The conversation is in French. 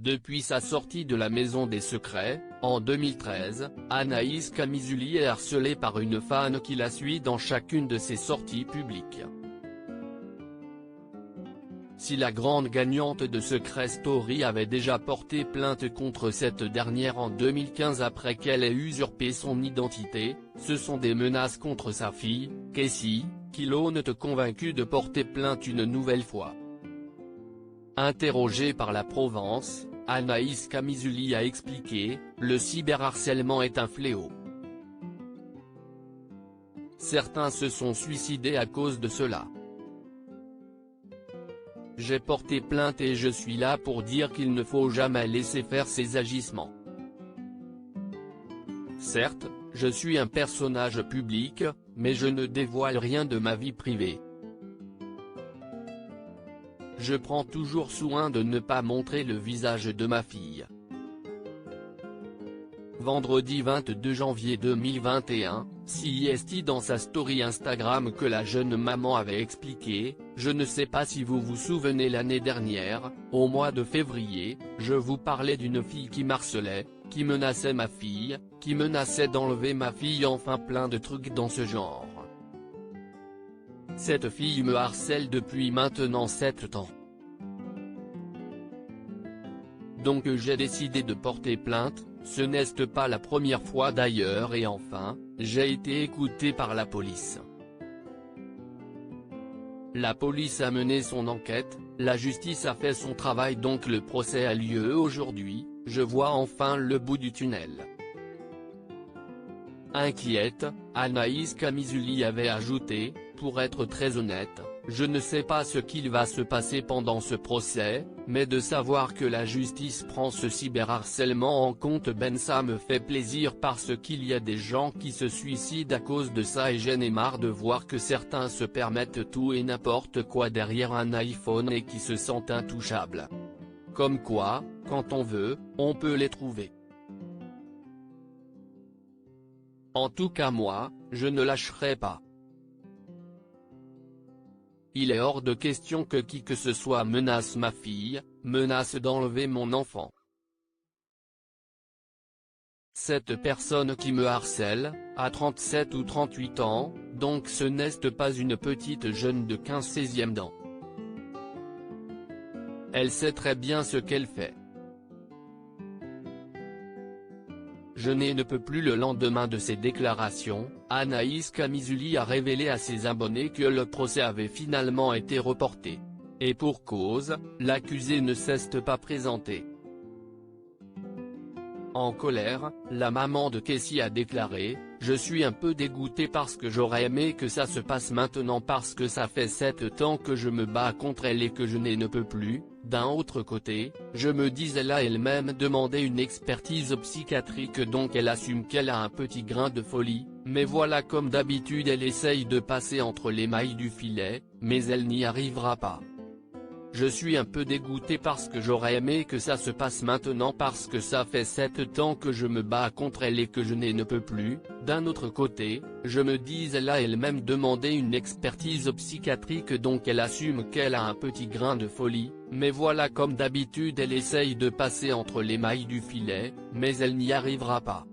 Depuis sa sortie de la Maison des Secrets, en 2013, Anaïs Camizuli est harcelée par une fan qui la suit dans chacune de ses sorties publiques. Si la grande gagnante de Secret Story avait déjà porté plainte contre cette dernière en 2015 après qu'elle ait usurpé son identité, ce sont des menaces contre sa fille, Casey, qui l'ont convaincue de porter plainte une nouvelle fois. Interrogée par la Provence, Anaïs Camizuli a expliqué « Le cyberharcèlement est un fléau. Certains se sont suicidés à cause de cela. J'ai porté plainte et je suis là pour dire qu'il ne faut jamais laisser faire ces agissements. Certes, je suis un personnage public, mais je ne dévoile rien de ma vie privée. Je prends toujours soin de ne pas montrer le visage de ma fille. » Vendredi 22 janvier 2021, CIST dans sa story Instagram que la jeune maman avait expliqué « Je ne sais pas si vous vous souvenez l'année dernière, au mois de février, je vous parlais d'une fille qui m'harcelait, qui menaçait ma fille, qui menaçait d'enlever ma fille, enfin plein de trucs dans ce genre. Cette fille me harcèle depuis maintenant 7 ans. Donc j'ai décidé de porter plainte, ce n'est pas la première fois d'ailleurs et enfin, j'ai été écouté par la police. La police a mené son enquête, la justice a fait son travail donc le procès a lieu aujourd'hui, je vois enfin le bout du tunnel. » Inquiète, Anaïs Camizuli avait ajouté « Pour être très honnête, je ne sais pas ce qu'il va se passer pendant ce procès, mais de savoir que la justice prend ce cyberharcèlement en compte ça me fait plaisir parce qu'il y a des gens qui se suicident à cause de ça et j'en ai marre de voir que certains se permettent tout et n'importe quoi derrière un iPhone et qui se sentent intouchables. Comme quoi, quand on veut, on peut les trouver. En tout cas moi, je ne lâcherai pas. Il est hors de question que qui que ce soit menace ma fille, menace d'enlever mon enfant. Cette personne qui me harcèle, a 37 ou 38 ans, donc ce n'est pas une petite jeune de 15-16e ans. Elle sait très bien ce qu'elle fait. Je ne peux plus. Le lendemain de ces déclarations, Anaïs Camizuli a révélé à ses abonnés que le procès avait finalement été reporté. Et pour cause, l'accusé ne s'est pas présenté. En colère, la maman de Casey a déclaré « Je suis un peu dégoûtée parce que j'aurais aimé que ça se passe maintenant parce que ça fait 7 ans que je me bats contre elle et que je ne peux plus. D'un autre côté, je me dis elle a elle-même demandé une expertise psychiatrique donc elle assume qu'elle a un petit grain de folie, mais voilà comme d'habitude elle essaye de passer entre les mailles du filet, mais elle n'y arrivera pas. Je suis un peu dégoûté parce que j'aurais aimé que ça se passe maintenant parce que ça fait 7 ans que je me bats contre elle et que je ne peux plus. D'un autre côté, je me dis elle a elle-même demandé une expertise psychiatrique donc elle assume qu'elle a un petit grain de folie, mais voilà comme d'habitude elle essaye de passer entre les mailles du filet, mais elle n'y arrivera pas.